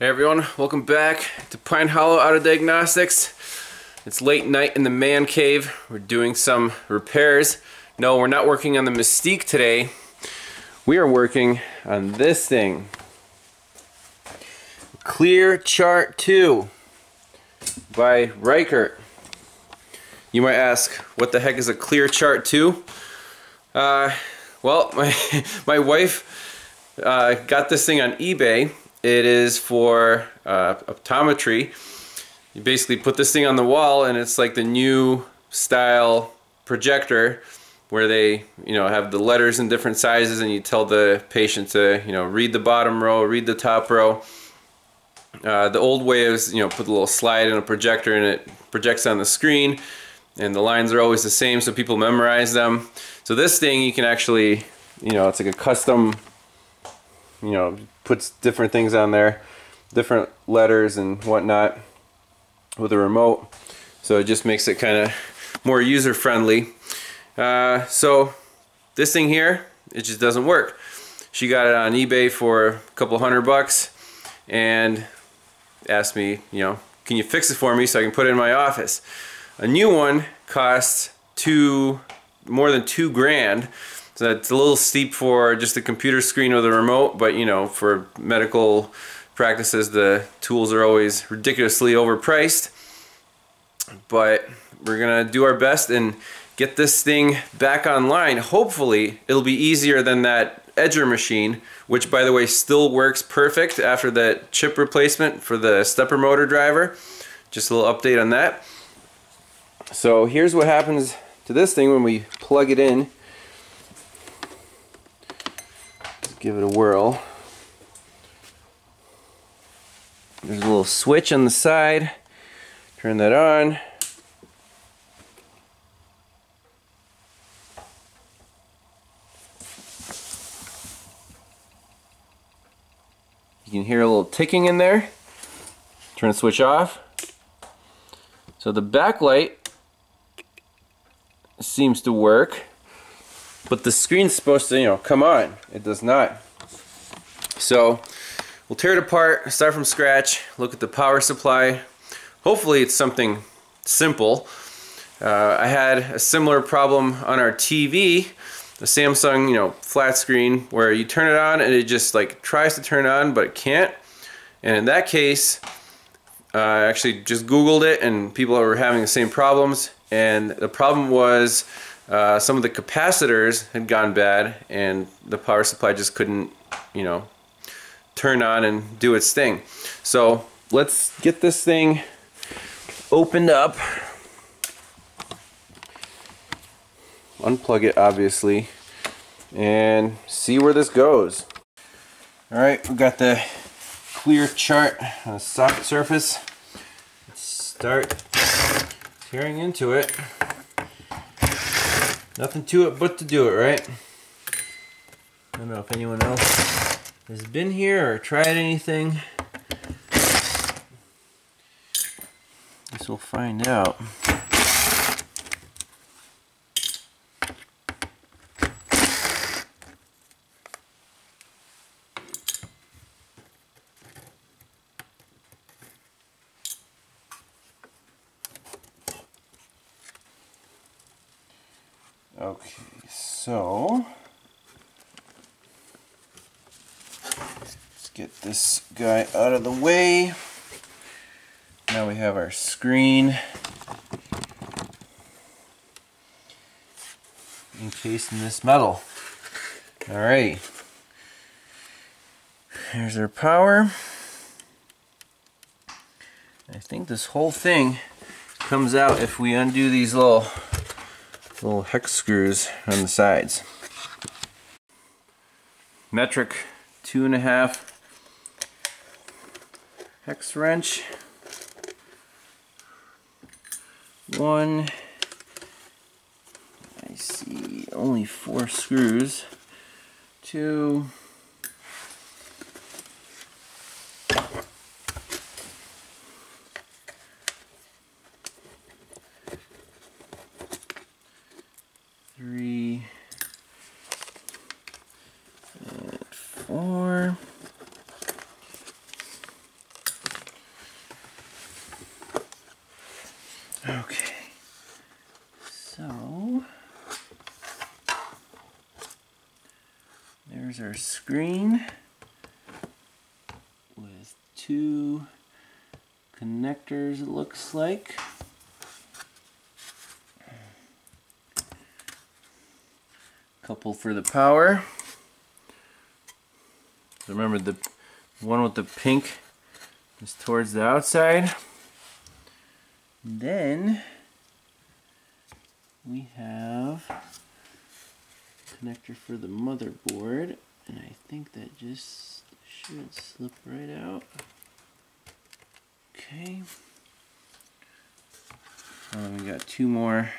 Hey everyone, welcome back to Pine Hollow Auto Diagnostics. It's late night in the man cave. We're doing some repairs. No, we're not working on the Mystique today. We are working on this thing. ClearChart 2 by Reichert. You might ask, what the heck is a ClearChart 2? Well, my wife got this thing on eBay. It is for optometry. You basically put this thing on the wall and it's like the new style projector where they have the letters in different sizes and you tell the patient to read the bottom row, read the top row. The old way is put a little slide in a projector and it projects on the screen and the lines are always the same so people memorize them. So this thing you can actually, it's like a custom, puts different things on there, different letters and whatnot with a remote, so it just makes it kind of more user friendly. So this thing here, it just doesn't work. She got it on eBay for a couple $100 and asked me, can you fix it for me so I can put it in my office? A new one costs more than $2,000. So it's a little steep for just a computer screen with a remote, but for medical practices the tools are always ridiculously overpriced. But we're gonna do our best and get this thing back online. Hopefully it'll be easier than that edger machine, which by the way still works perfect after that chip replacement for the stepper motor driver. Just a little update on that. So here's what happens to this thing when we plug it in. Give it a whirl. There's a little switch on the side. Turn that on. You can hear a little ticking in there. Turn the switch off. So the backlight seems to work. But the screen's supposed to, come on. It does not. So we'll tear it apart, start from scratch, look at the power supply. Hopefully it's something simple. I had a similar problem on our TV, the Samsung, flat screen, where you turn it on and it just tries to turn on, but it can't. And in that case, I actually just Googled it and people were having the same problems. And the problem was some of the capacitors had gone bad and the power supply just couldn't, turn on and do its thing. So let's get this thing opened up. Unplug it obviously and see where this goes. Alright, we got the ClearChart on a soft surface. Let's start tearing into it. Nothing to it but to do it, right? I don't know if anyone else has been here or tried anything. Guess we'll find out. Okay, so let's get this guy out of the way. Now we have our screen encased in this metal. Alright, here's our power. I think this whole thing comes out if we undo these little hex screws on the sides. Metric 2.5 hex wrench. One. I see only 4 screws. 2. 3 and 4. Here's our screen with 2 connectors, it looks like. Couple for the power. Remember, the one with the pink is towards the outside. Then we have a connector for the motherboard, and I think that just should slip right out. Okay. We got 2 more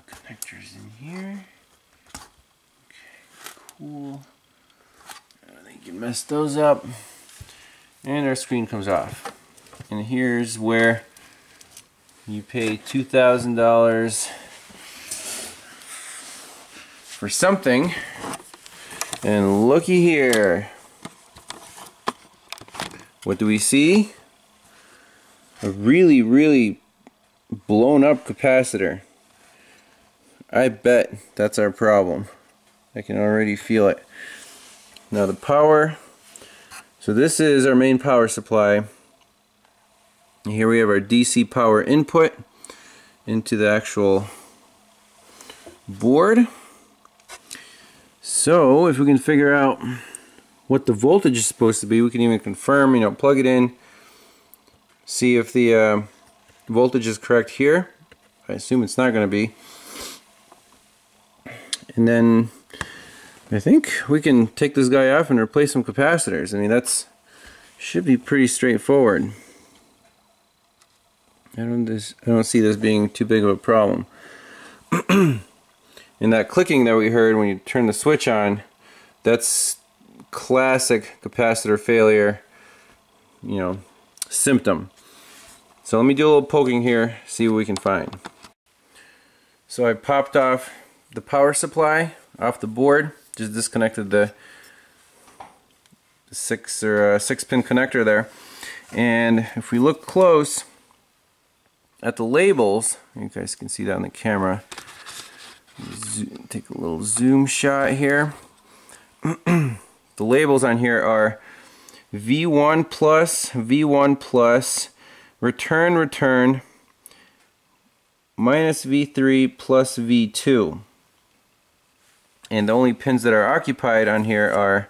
connectors in here. Okay, cool. I think you can mess those up. And our screen comes off. And here's where you pay $2,000 for something. And looky here. What do we see? A really, really blown up capacitor. I bet that's our problem. I can already feel it. Now the power. So this is our main power supply. And here we have our DC power input into the actual board. So if we can figure out what the voltage is supposed to be, we can even confirm, plug it in, see if the voltage is correct here. I assume it's not going to be. And then I think we can take this guy off and replace some capacitors. I mean, that's should be pretty straightforward. I don't see this being too big of a problem. And that clicking that we heard when you turn the switch on, that's classic capacitor failure, symptom. So let me do a little poking here, see what we can find. So I popped off the power supply off the board, just disconnected the 6-pin connector there. And if we look close at the labels, you guys can see that on the camera. Take a little zoom shot here. The labels on here are V1 plus, V1 plus, return, minus V3 plus V2. And the only pins that are occupied on here are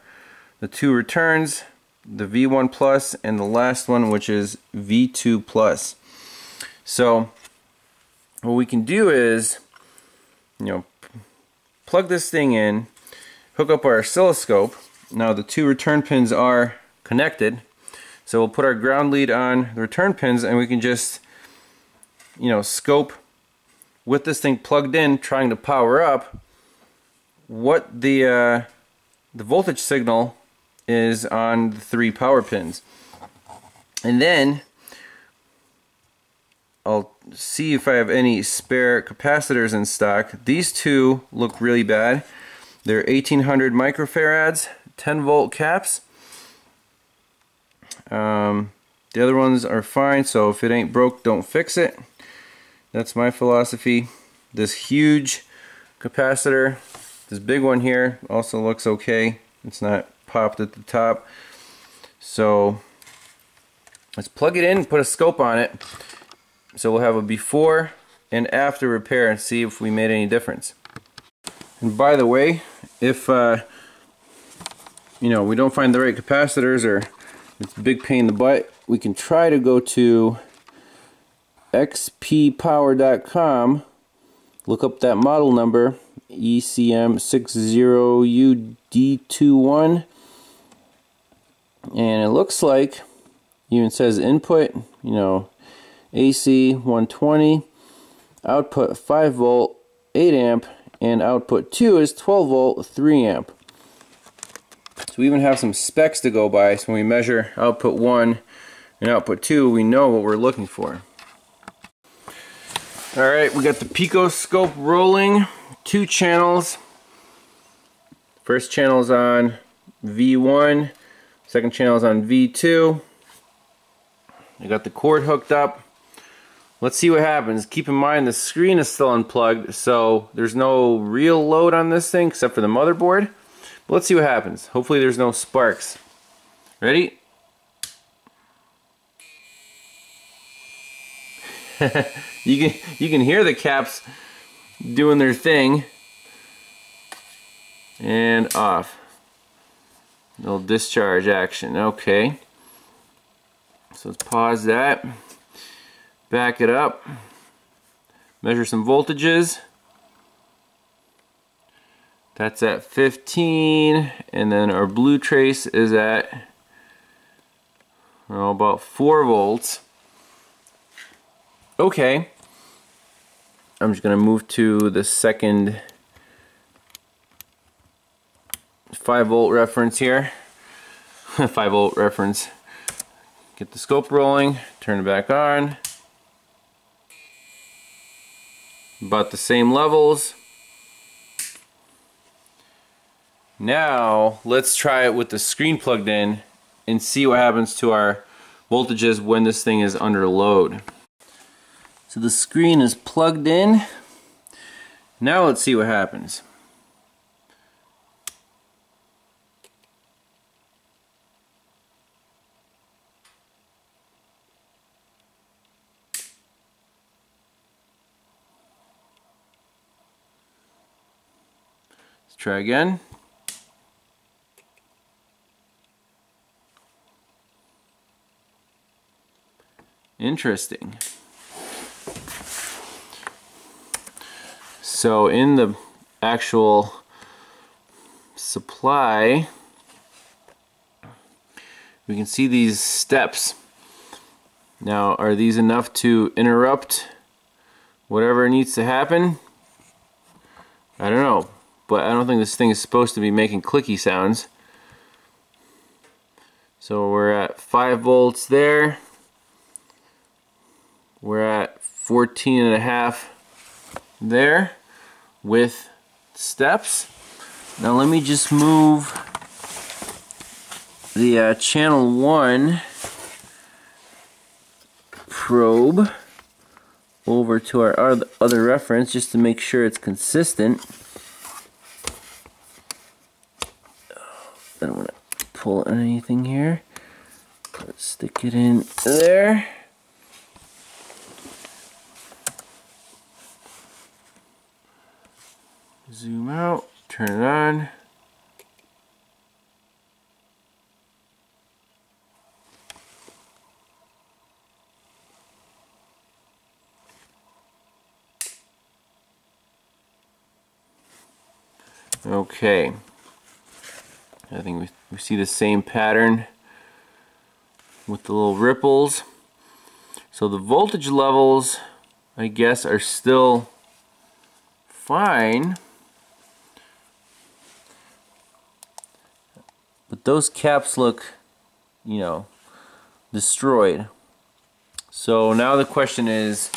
the 2 returns, the V1 plus, and the last one, which is V2 plus. So what we can do is, plug this thing in, hook up our oscilloscope. Now the 2 return pins are connected, so we'll put our ground lead on the return pins, and we can just, scope with this thing plugged in, trying to power up, what the voltage signal is on the 3 power pins. And then I'll see if I have any spare capacitors in stock. These 2 look really bad. They're 1800 microfarads, 10 volt caps. The other ones are fine, so if it ain't broke, don't fix it. That's my philosophy. This huge capacitor, this big one here, also looks okay. It's not popped at the top. So let's plug it in, put a scope on it. So we'll have a before and after repair and see if we made any difference. And by the way, if we don't find the right capacitors, or it's a big pain in the butt, we can try to go to xppower.com, look up that model number, ECM60UD21, and it looks like, even says input, AC 120, output 5 volt 8 amp, and output 2 is 12 volt 3 amp. So we even have some specs to go by, so when we measure output 1 and output 2, we know what we're looking for. Alright, we got the Pico scope rolling, 2 channels. First channel is on V1, second channel is on V2. I got the cord hooked up. let's see what happens. Keep in mind the screen is still unplugged, so there's no real load on this thing except for the motherboard. But let's see what happens. Hopefully there's no sparks. Ready? You can hear the caps doing their thing. And off. Little discharge action. Okay. So let's pause that. Back it up. Measure some voltages. That's at 15, and then our blue trace is at about 4 volts. Okay. I'm just going to move to the second 5-volt reference here. 5-volt reference. Get the scope rolling, turn it back on. About the same levels. Now let's try it with the screen plugged in and see what happens to our voltages when this thing is under load. So the screen is plugged in. Now let's see what happens. Let's try again. Interesting. So in the actual supply, we can see these steps. Now, are these enough to interrupt whatever needs to happen? I don't know, but I don't think this thing is supposed to be making clicky sounds. So we're at 5 volts there. We're at 14.5 there with steps. Now let me just move the channel 1 probe over to our other reference just to make sure it's consistent. I don't want to pull anything here. Let's stick it in there. Zoom out, turn it on. Okay. I think we see the same pattern with the little ripples. So the voltage levels, I guess, are still fine. But those caps look, you know, destroyed. So now the question is,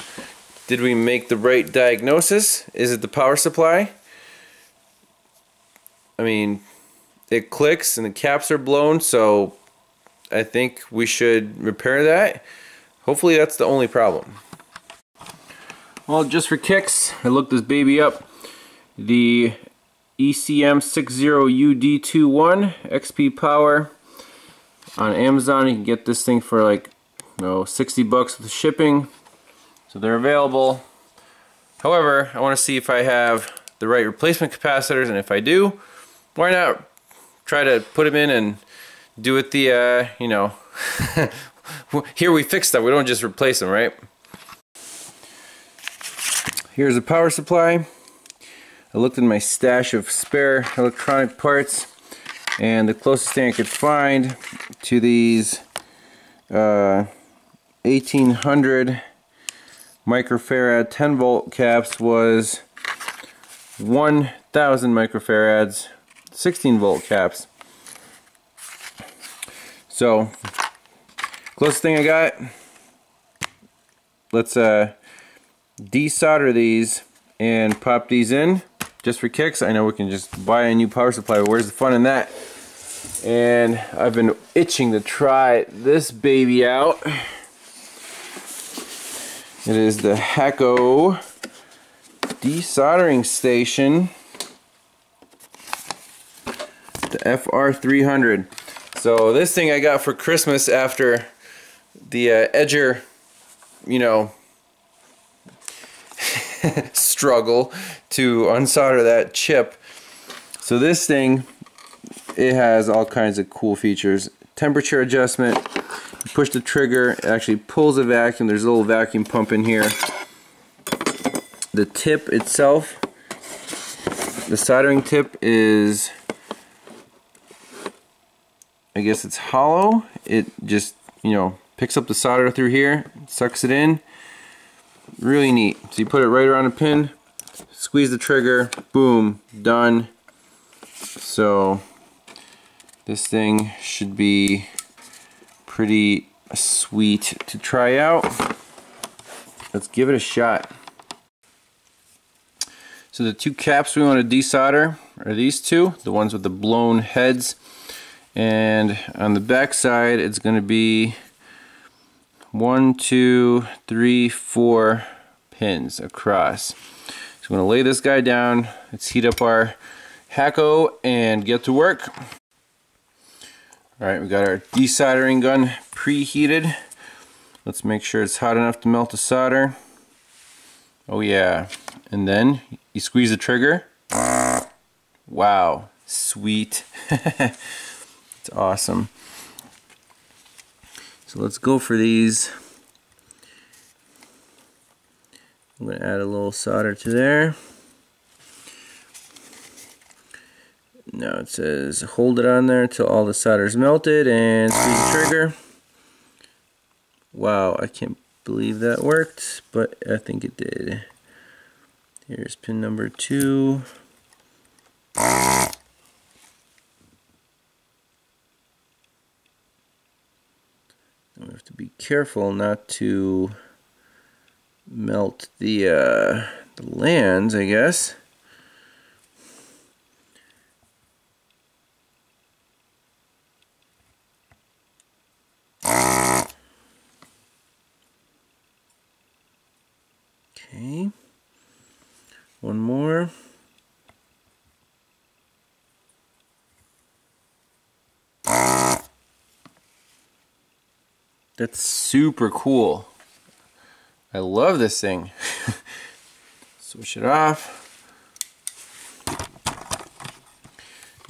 did we make the right diagnosis? Is it the power supply? I mean, it clicks and the caps are blown, so I think we should repair that. Hopefully that's the only problem. Well, just for kicks, I looked this baby up. The ECM60UD21 XP Power on Amazon. You can get this thing for like, you know, 60 bucks with shipping. So they're available. However, I want to see if I have the right replacement capacitors, and if I do, why not try to put them in and do it the, you know, here we fix stuff, we don't just replace them, right? Here's a power supply. I looked in my stash of spare electronic parts, and the closest thing I could find to these 1800 microfarad 10 volt caps was 1000 microfarads 16 volt caps. So closest thing I got. Let's desolder these and pop these in just for kicks. I know we can just buy a new power supply, but where's the fun in that? And I've been itching to try this baby out. It is the Hacko desoldering station, the FR300. So this thing I got for Christmas after the edger, you know, struggle to unsolder that chip. So this thing, it has all kinds of cool features. Temperature adjustment. You push the trigger, it actually pulls a vacuum. There's a little vacuum pump in here. The tip itself, the soldering tip is, I guess it's hollow. It just, you know, picks up the solder through here, sucks it in. Really neat. So you put it right around a pin, squeeze the trigger, boom, done. So this thing should be pretty sweet to try out. Let's give it a shot. So the two caps we want to desolder are these two, the ones with the blown heads. And on the back side, it's going to be 1, 2, 3, 4 pins across. So I'm going to lay this guy down. Let's heat up our Hacko and get to work. Alright, we got our desoldering gun preheated. Let's make sure it's hot enough to melt the solder. Oh yeah. And then you squeeze the trigger. Wow, sweet. It's awesome. So let's go for these. I'm going to add a little solder to there. Now it says hold it on there until all the solder is melted and squeeze the trigger. Wow, I can't believe that worked, but I think it did. Here's pin number 2. We have to be careful not to melt the lands, I guess. Okay, one more. That's super cool. I love this thing. Switch it off.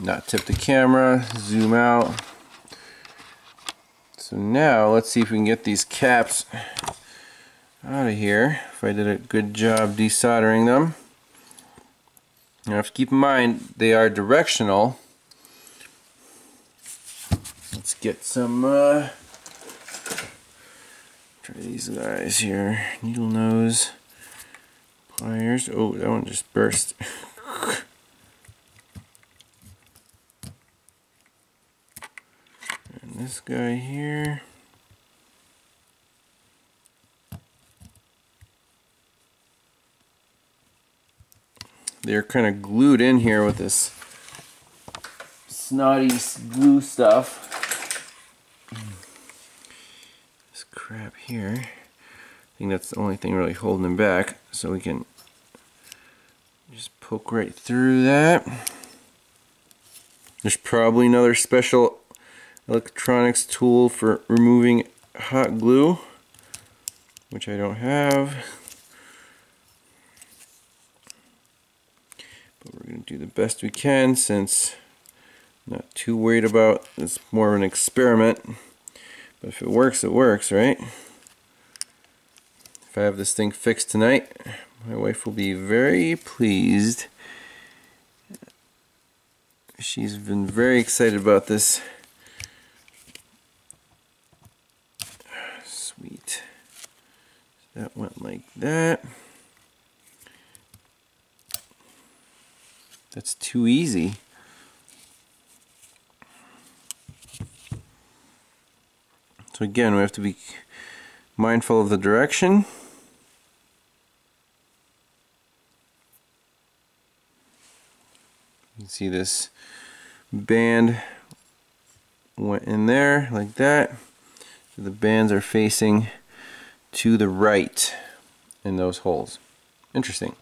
Not tip the camera, zoom out. So now let's see if we can get these caps out of here. If I did a good job desoldering them. You have to keep in mind they are directional. Let's get some try these guys here. Needle nose pliers. Oh, that one just burst. And this guy here. They're kind of glued in here with this snotty glue stuff. This crap here. I think that's the only thing really holding them back, so we can just poke right through that. There's probably another special electronics tool for removing hot glue, which I don't have. But we're going to do the best we can since I'm not too worried about it's more of an experiment. But if it works, right? If I have this thing fixed tonight, my wife will be very pleased. She's been very excited about this. Sweet. That went like that. That's too easy. So again, we have to be mindful of the direction. You can see this band went in there like that. So the bands are facing to the right. in those holes. Interesting.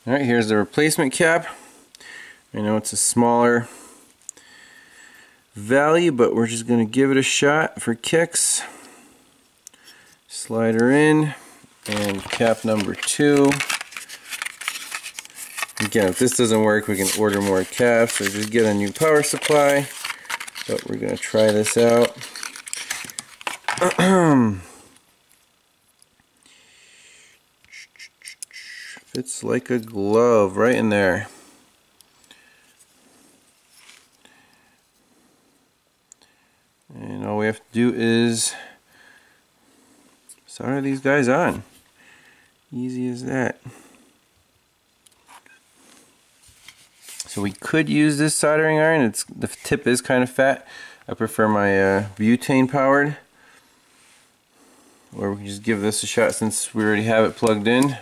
Alright, here's the replacement cap. I know it's a smaller value, but we're just going to give it a shot for kicks. Slide her in, and cap number 2. Again, if this doesn't work, we can order more caps or just get a new power supply. But we're going to try this out. Fits like a glove right in there. And all we have to do is solder these guys on. Easy as that. So we could use this soldering iron. The tip is kind of fat. I prefer my butane powered. Or we can just give this a shot since we already have it plugged in.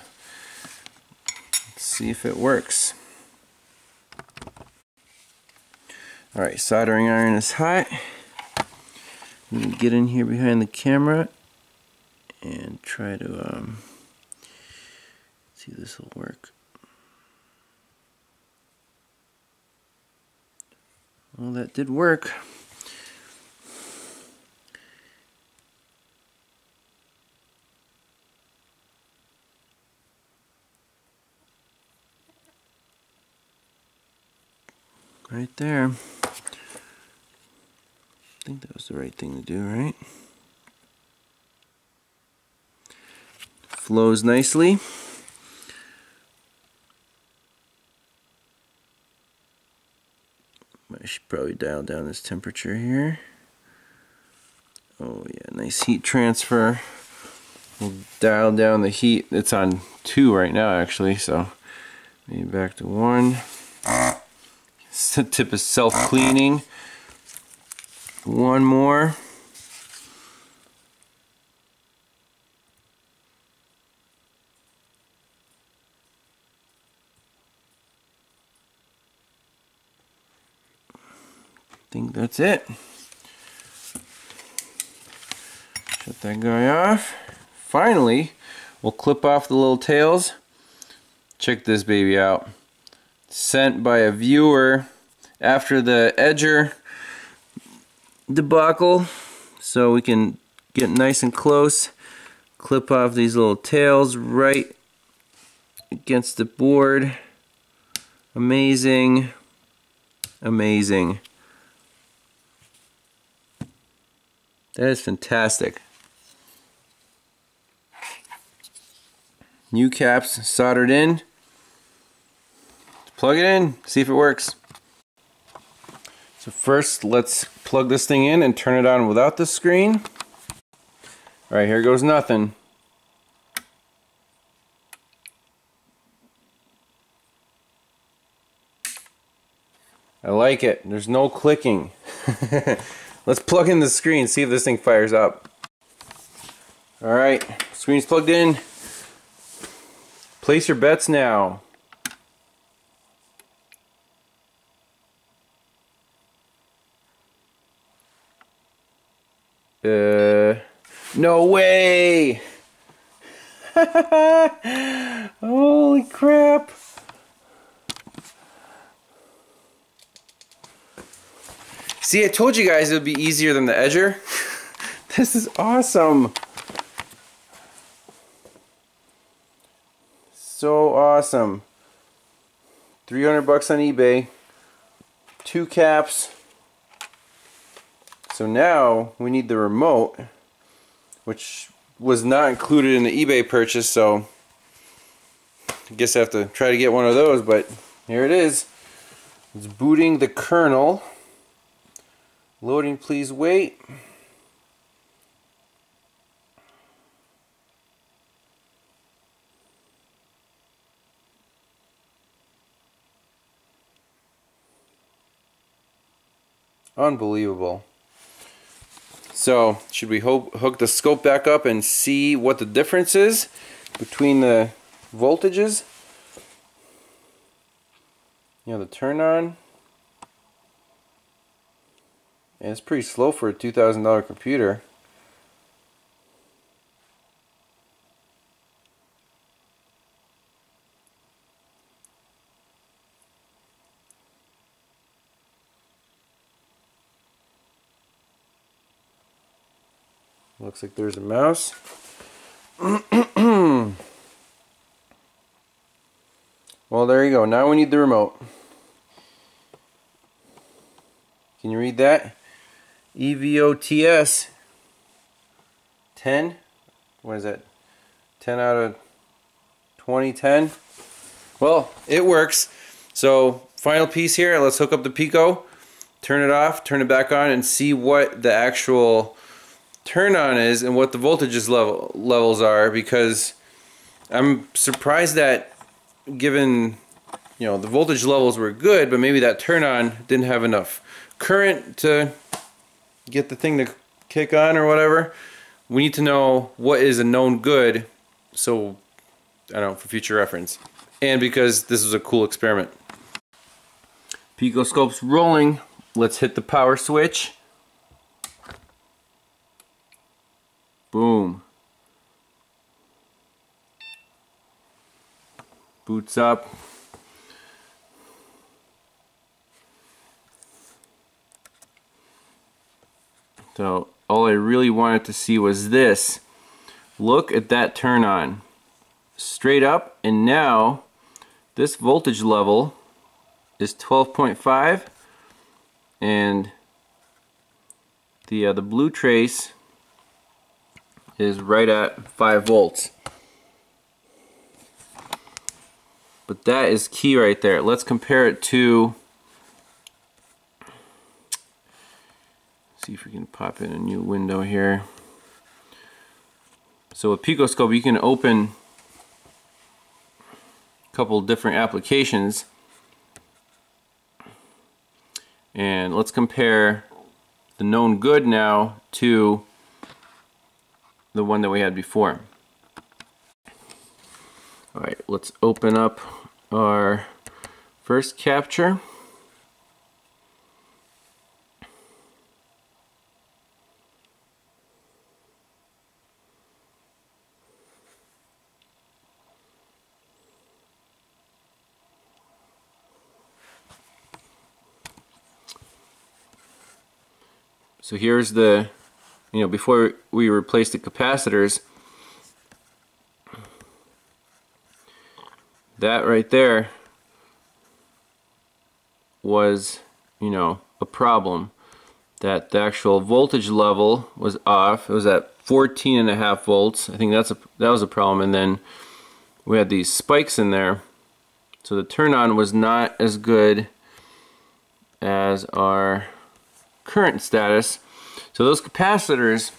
Let's see if it works. Alright, soldering iron is hot. I'm going to get in here behind the camera and try to see if this will work. Well, that did work. Right there. I think that was the right thing to do, right? Flows nicely. I should probably dial down this temperature here. Oh yeah, nice heat transfer. We'll dial down the heat. It's on 2 right now actually, so maybe back to 1. The tip is self-cleaning. 1 more. I think that's it. Shut that guy off. Finally, we'll clip off the little tails. Check this baby out. Sent by a viewer after the edger debacle, so we can get nice and close, clip off these little tails right against the board. Amazing, amazing. That is fantastic. New caps soldered in. Plug it in, see if it works. So first, let's plug this thing in and turn it on without the screen. Alright, here goes nothing. I like it. There's no clicking. Let's plug in the screen, see if this thing fires up. Alright, screen's plugged in. Place your bets now. No way! Holy crap! See, I told you guys it would be easier than the edger. This is awesome! So awesome. 300 bucks on eBay. 2 caps. So now we need the remote, which was not included in the eBay purchase, so I guess I have to try to get one of those, but here it is. It's booting the kernel. Loading, please wait. Unbelievable. So, should we hook the scope back up and see what the difference is between the voltages? You know, the turn on. And it's pretty slow for a $2,000 computer. Looks like there's a mouse. Well, there you go. Now we need the remote. Can you read that? EVOTS 10. What is that? 10 out of 2010. Well, it works. So final piece here. Let's hook up the Pico, turn it off, turn it back on, and see what the actual turn on is and what the voltages levels are, because I'm surprised that, given, you know, the voltage levels were good, but maybe that turn on didn't have enough current to get the thing to kick on or whatever. We need to know what is a known good, so I don't know, for future reference, and because this is a cool experiment. Picoscope's rolling. Let's hit the power switch. Boom. Boots up. So all I really wanted to see was this. Look at that turn on. Straight up, and now this voltage level is 12.5, and the blue trace is right at 5 volts. But that is key right there. Let's compare it to, see if we can pop in a new window here. So with Picoscope you can open a couple different applications, and let's compare the known good now to the one that we had before. Alright, let's open up our first capture. So here's the, before we replaced the capacitors, that right there was, a problem. That the actual voltage level was off. It was at 14.5 volts. I think that was a problem, and then we had these spikes in there. So the turn on was not as good as our current status. So those capacitors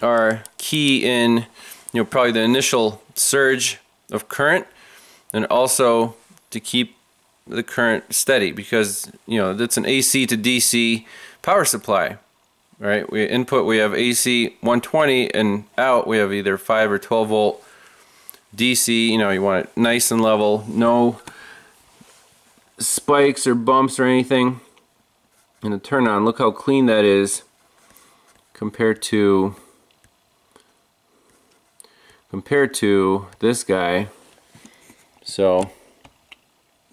are key in, probably the initial surge of current, and also to keep the current steady, because it's an AC to DC power supply, right? We have AC 120, and out we have either 5 or 12 volt DC. You want it nice and level, no spikes or bumps or anything. And the turn on, look how clean that is compared to this guy. So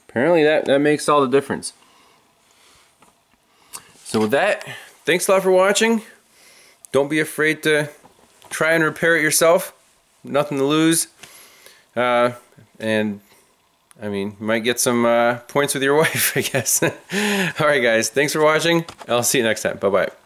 apparently that makes all the difference. So with that, thanks a lot for watching. Don't be afraid to try and repair it yourself. Nothing to lose. And I mean, you might get some points with your wife, I guess. Alright guys, thanks for watching. I'll see you next time. Bye-bye.